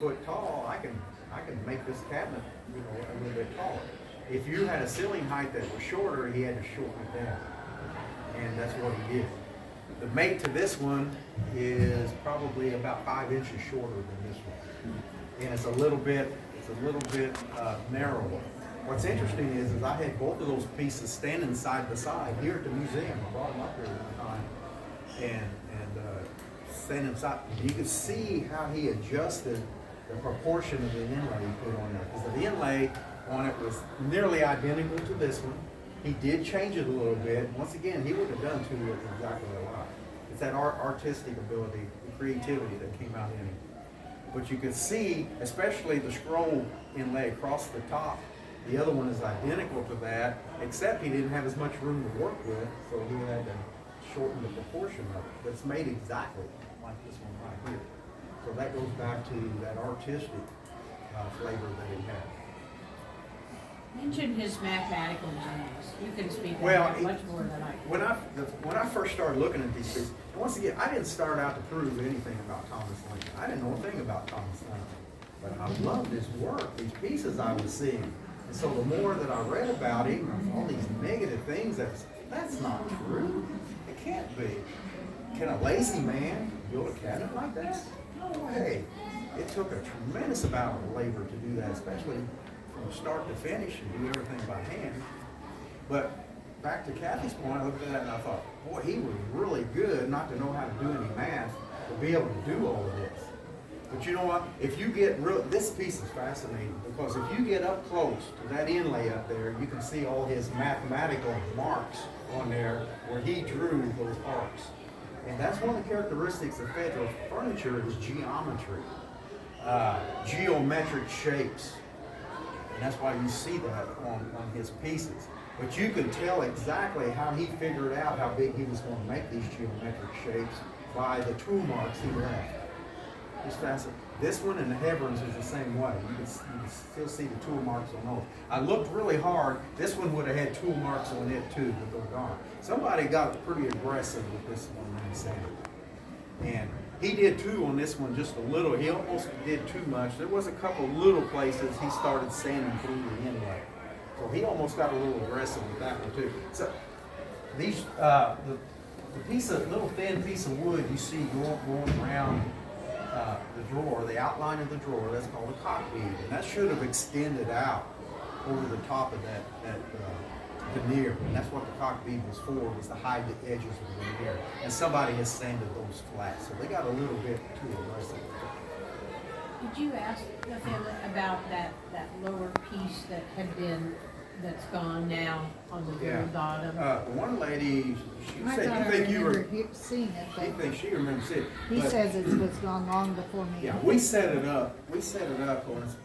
foot tall, I can make this cabinet, a little bit taller. If you had a ceiling height that was shorter, he had to shorten it down, and that's what he did. The mate to this one is probably about 5 inches shorter than this one, and it's a little bit narrower. What's interesting is I had both of those pieces standing side by side here at the museum. I brought them up here one time, and standing side. You can see how he adjusted the proportion of the inlay he put on there, because the inlay on it was nearly identical to this one. He did change it a little bit. Once again, he would have done two with exactly alike. It's that artistic ability, the creativity that came out in him. But you can see, especially the scroll inlay across the top, the other one is identical to that, except he didn't have as much room to work with, so he had to shorten the proportion of it. But it's made exactly like this one right here. So that goes back to that artistic flavor that he had. Mention his mathematical genius. You can speak Well, on that much more than I can. When I first started looking at these pieces, once again, I didn't start out to prove anything about Thomas Lincoln. I didn't know a thing about Thomas Lincoln, but I loved his work, these pieces I was seeing. And so the more that I read about him, all these negative things, that's not true. It can't be. Can a lazy man build a cabinet like that? No way. It took a tremendous amount of labor to do that, especially from start to finish and do everything by hand. But back to Kathy's point, I looked at that and I thought, boy, he was really good not to know how to do any math, to be able to do all of this. But you know what? If you get this piece is fascinating, because if you get up close to that inlay up there, you can see all his mathematical marks on there where he drew those arcs. And that's one of the characteristics of federal furniture is geometry, geometric shapes. And that's why you see that on his pieces. But you can tell exactly how he figured out how big he was going to make these geometric shapes by the tool marks he left. It's fascinating. This one and the Hebrons is the same way. You can still see the tool marks on those. I looked really hard. This one would have had tool marks on it too, but they're gone. Somebody got pretty aggressive with this one and sanded it. And he did too on this one, just a little. He almost did too much. There was a couple little places he started sanding through the inlay. So he almost got a little aggressive with that one too. So these, the little thin piece of wood you see going around the drawer, the outline of the drawer, that's called a cock bead. And that should have extended out over the top of that veneer. And that's what the cock bead was for, was to hide the edges of the veneer. And somebody has sanded those flat. So they got a little bit too aggressive. Did you ask the family about that lower piece that's gone now on the very bottom? One lady, she I said, thought you I think you were, remember seeing it, she but thinks she remembers seeing it. he But, says it was gone long before me. yeah, we set it up on its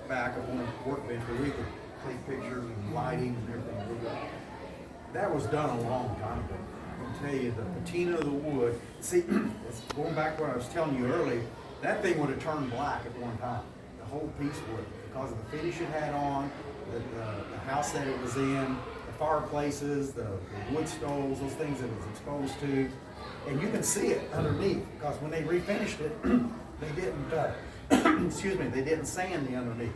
back of one workbench where we could take pictures and lighting and everything. That was done a long time ago. I can tell you, the patina of the wood, see, it's going back to what I was telling you earlier, that thing would have turned black at one time. The whole piece would, because of the finish it had on, the house that it was in, the fireplaces, the wood stoves, those things that it was exposed to. And you can see it underneath, because when they refinished it, they didn't, they didn't sand the underneath.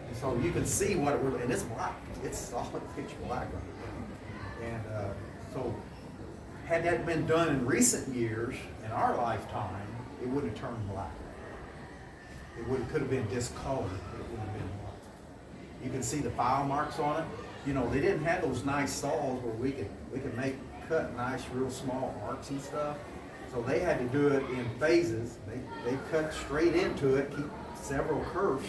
And so you can see what it really, and it's black. It's solid pitch black. And so had that been done in recent years, in our lifetime, it would have turned black. Could have been discolored, but it would have been black. You can see the file marks on it. You know, they didn't have those nice saws where we could cut nice, real small arcs and stuff. So they had to do it in phases. They cut straight into it, keep several curves,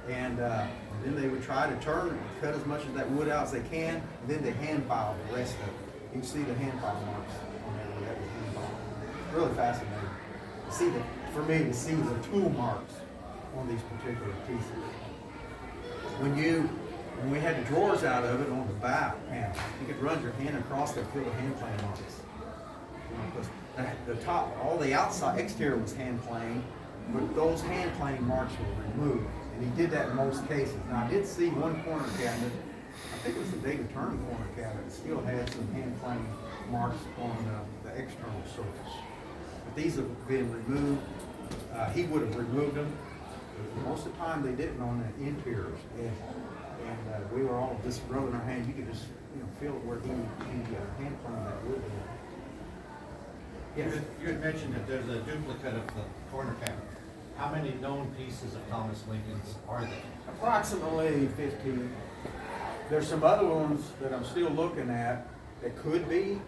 and then they would try to turn it and cut as much of that wood out as they can, and then they hand file the rest of it. You can see the hand file marks on there. That was hand file. Really fascinating. For me to see the tool marks on these particular pieces. When we had the drawers out of it on the back panel, you could run your hand across there, feel the hand plane marks. Because the top, all the outside exterior was hand planed, but those hand plane marks were removed. And he did that in most cases. Now I did see one corner cabinet, I think it was the David Turner corner cabinet, it still had some hand plane marks on the external surface. But these have been removed. he would have removed them. Most of the time they didn't on the interiors, and we were all just rubbing our hands. You could just feel where he hand planted that wood. Yes. You had mentioned that there's a duplicate of the corner cabinet. How many known pieces of Thomas Lincoln's are there? Approximately 15. There's some other ones that I'm still looking at that could be.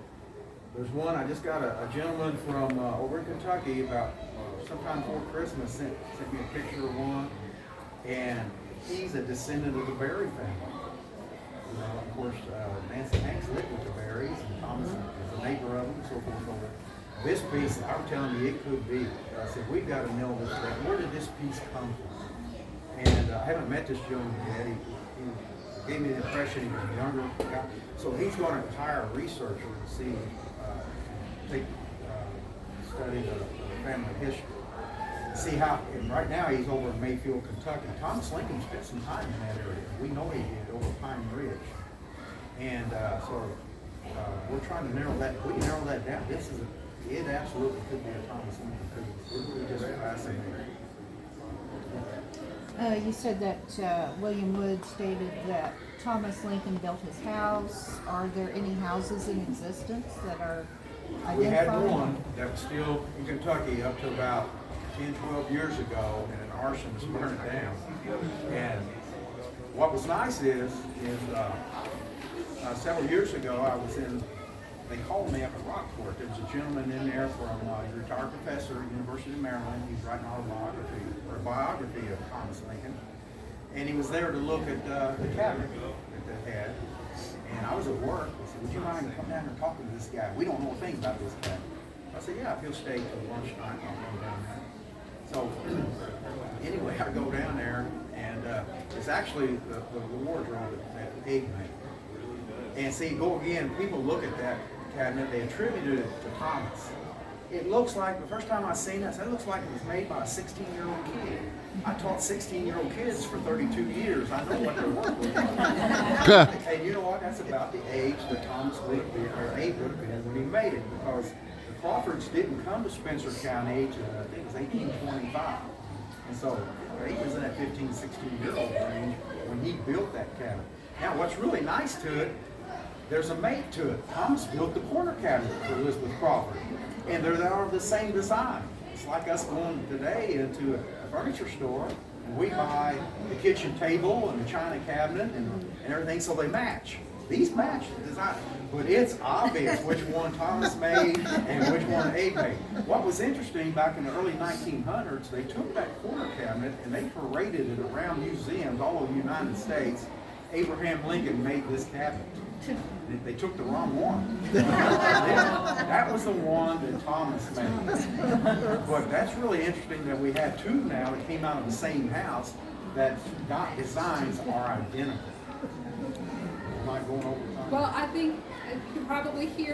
There's one, I just got a gentleman from over in Kentucky about sometime before Christmas sent me a picture of one, and he's a descendant of the Berry family. Of course, Nancy Hanks lived with the Berries, and Thomas is a neighbor of them, and so forth and so forth. This piece, I'm telling you, it could be. I said, we've got to nail this down. Where did this piece come from? And I haven't met this gentleman yet. He gave me the impression he was a younger guy. So he's going to hire a researcher to see, study the family history. See how, and right now he's over in Mayfield, Kentucky. Thomas Lincoln spent some time in that area. We know he did over Pine Ridge. And we're trying to narrow that. We can narrow that down. It absolutely could be a Thomas Lincoln piece. It would be just fascinating. You said that William Wood stated that Thomas Lincoln built his house. Are there any houses in existence that are identified? We had one that was still in Kentucky up to about 10, 12 years ago, and an arsonist burned it down. And what was nice is several years ago I was they called me up at Rockport. There was a gentleman in there from a retired professor at University of Maryland. He's writing a biography of Thomas Lincoln. And he was there to look at the cabinet that they had. And I was at work. He said, would you mind coming down and talking to this guy? We don't know a thing about this cabinet. I said, yeah, if he'll stay till lunchtime, I'll go down there. So anyway, I go down there, and it's actually the wardrobe that Egg made. And see, go again, people look at that cabinet, they attributed it to Thomas. It looks like, the first time I seen it, I said, it looks like it was made by a 16-year-old kid. I taught 16-year-old kids for 32 years. I know what their work was like. And you know what? That's about the age that Thomas would have been, or Abe would have been when he made it, because the Crawfords didn't come to Spencer County until I think it was 1825. And so Abe was in that 15, 16-year-old range when he built that cabinet. Now, what's really nice to it, there's a mate to it. Thomas built the corner cabinet for Elizabeth Crawford, and they're all the same design. It's like us going today into a furniture store, and we buy the kitchen table and the china cabinet and everything, so they match. These match the design, but it's obvious which one Thomas made and which one Abe made. What was interesting, back in the early 1900s, they took that corner cabinet and they paraded it around museums all over the United States. Abraham Lincoln made this cabinet. They took the wrong one. That was the one that Thomas made. But that's really interesting that we have two now that came out of the same house that designs are identical. Am I going over time? Well, I think you probably hear